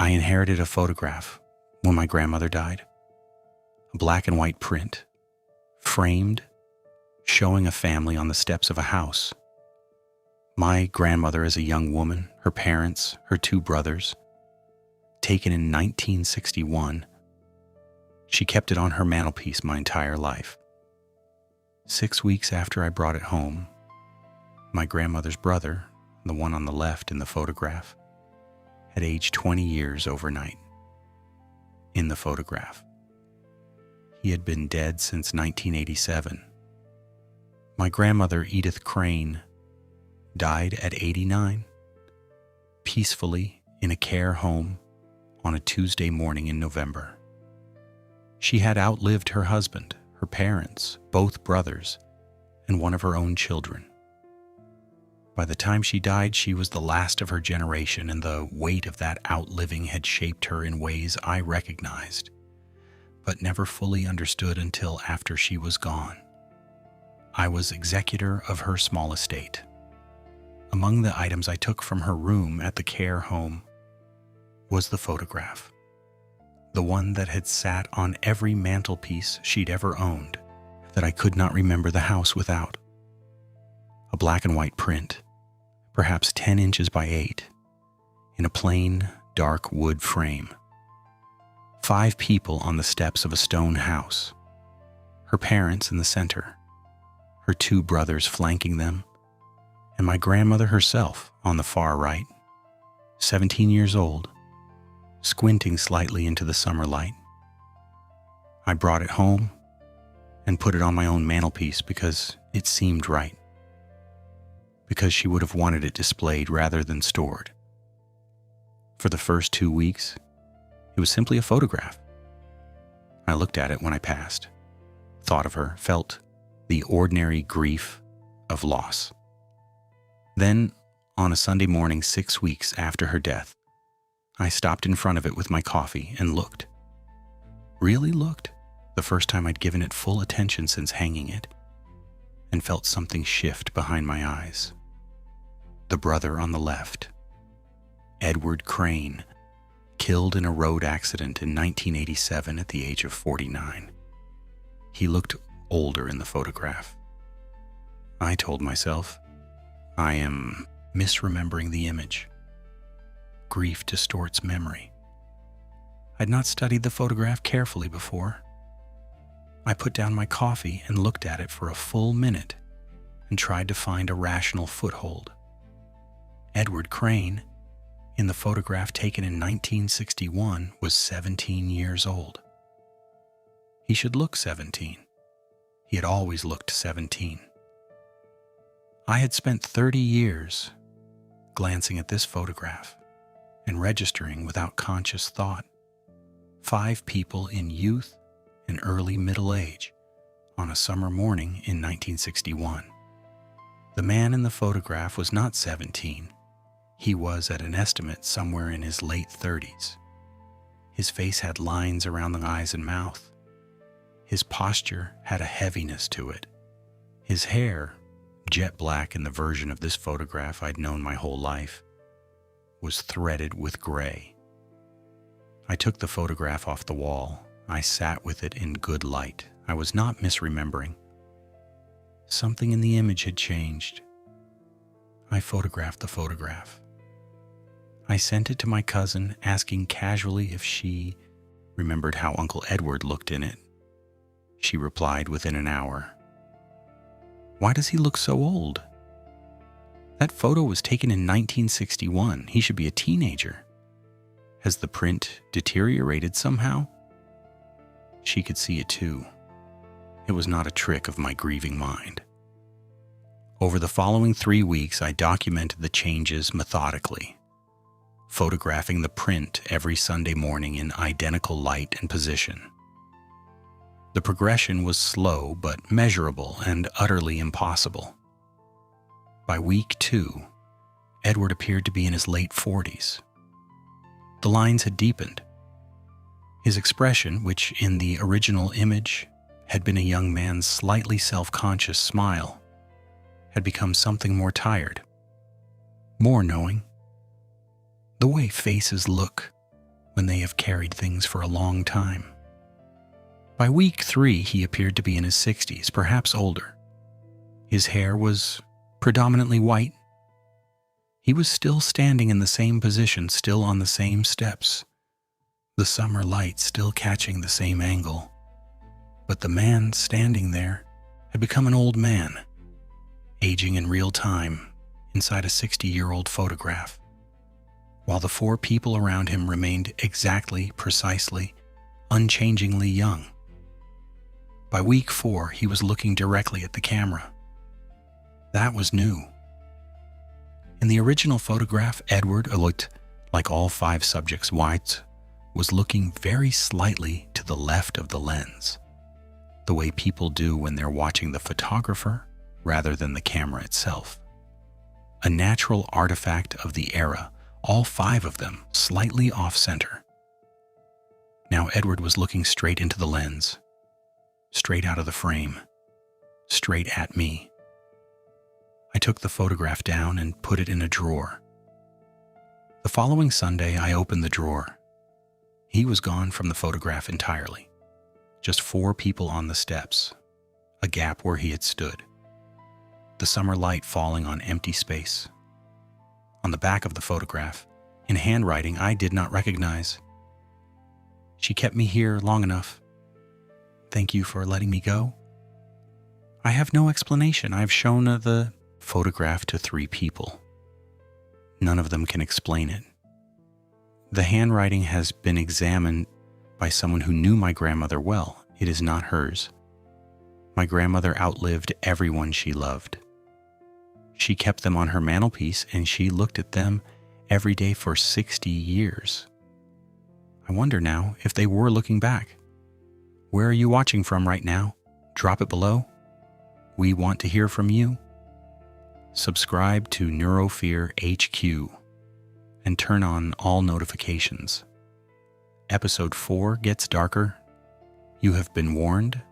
I inherited a photograph when my grandmother died, a black and white print, framed, showing a family on the steps of a house. My grandmother as a young woman, her parents, her two brothers, taken in 1961. She kept it on her mantelpiece my entire life. 6 weeks after I brought it home, my grandmother's brother, the one on the left in the photograph, had aged 20 years overnight. In the photograph, he had been dead since 1987. My grandmother, Edith Crane, died at 89, peacefully in a care home on a Tuesday morning in November. She had outlived her husband, her parents, both brothers, and one of her own children. By the time she died, she was the last of her generation, and the weight of that outliving had shaped her in ways I recognized, but never fully understood until after she was gone. I was executor of her small estate. Among the items I took from her room at the care home was the photograph, the one that had sat on every mantelpiece she'd ever owned, that I could not remember the house without. A black and white print, perhaps 10 inches by 8, in a plain, dark wood frame. 5 people on the steps of a stone house, her parents in the center, her 2 brothers flanking them, and my grandmother herself on the far right, 17 years old, squinting slightly into the summer light. I brought it home and put it on my own mantelpiece because it seemed right, because she would have wanted it displayed rather than stored. For the first 2 weeks, it was simply a photograph. I looked at it when I passed, thought of her, felt the ordinary grief of loss. Then, on a Sunday morning 6 weeks after her death, I stopped in front of it with my coffee and looked. Really looked, the first time I'd given it full attention since hanging it, and felt something shift behind my eyes. The brother on the left, Edward Crane, killed in a road accident in 1987 at the age of 49. He looked older in the photograph. I told myself, I am misremembering the image. Grief distorts memory. I'd not studied the photograph carefully before. I put down my coffee and looked at it for a full minute and tried to find a rational foothold. Edward Crane, in the photograph taken in 1961, was 17 years old. He should look 17. He had always looked 17. I had spent 30 years glancing at this photograph and registering without conscious thought 5 people in youth and early middle age on a summer morning in 1961. The man in the photograph was not 17. He was, at an estimate, somewhere in his late 30s. His face had lines around the eyes and mouth. His posture had a heaviness to it. His hair, jet black in the version of this photograph I'd known my whole life, was threaded with gray. I took the photograph off the wall. I sat with it in good light. I was not misremembering. Something in the image had changed. I photographed the photograph. I sent it to my cousin, asking casually if she remembered how Uncle Edward looked in it. She replied within an hour. Why does he look so old? That photo was taken in 1961. He should be a teenager. Has the print deteriorated somehow? She could see it too. It was not a trick of my grieving mind. Over the following 3 weeks, I documented the changes methodically, photographing the print every Sunday morning in identical light and position. The progression was slow but measurable and utterly impossible. By week 2, Edward appeared to be in his late 40s. The lines had deepened. His expression, which in the original image had been a young man's slightly self-conscious smile, had become something more tired, more knowing. The way faces look when they have carried things for a long time. By week 3, he appeared to be in his 60s, perhaps older. His hair was predominantly white. He was still standing in the same position, still on the same steps, the summer light still catching the same angle. But the man standing there had become an old man, aging in real time inside a 60-year-old photograph, while the 4 people around him remained exactly, precisely, unchangingly young. By week 4, he was looking directly at the camera. That was new. In the original photograph, Edward looked like all 5 subjects. White was looking very slightly to the left of the lens, the way people do when they're watching the photographer rather than the camera itself. A natural artifact of the era, all 5 of them slightly off-center. Now Edward was looking straight into the lens, straight out of the frame, straight at me. I took the photograph down and put it in a drawer. The following Sunday, I opened the drawer. He was gone from the photograph entirely. Just 4 people on the steps, a gap where he had stood. The summer light falling on empty space. On the back of the photograph, in handwriting I did not recognize. "She kept me here long enough. Thank you for letting me go." I have no explanation. I've shown the photograph to 3 people. None of them can explain it. The handwriting has been examined by someone who knew my grandmother well. It is not hers. My grandmother outlived everyone she loved. She kept them on her mantelpiece and she looked at them every day for 60 years. I wonder now if they were looking back. Where are you watching from right now? Drop it below. We want to hear from you. Subscribe to Neurofear HQ and turn on all notifications. Episode 4 gets darker. You have been warned.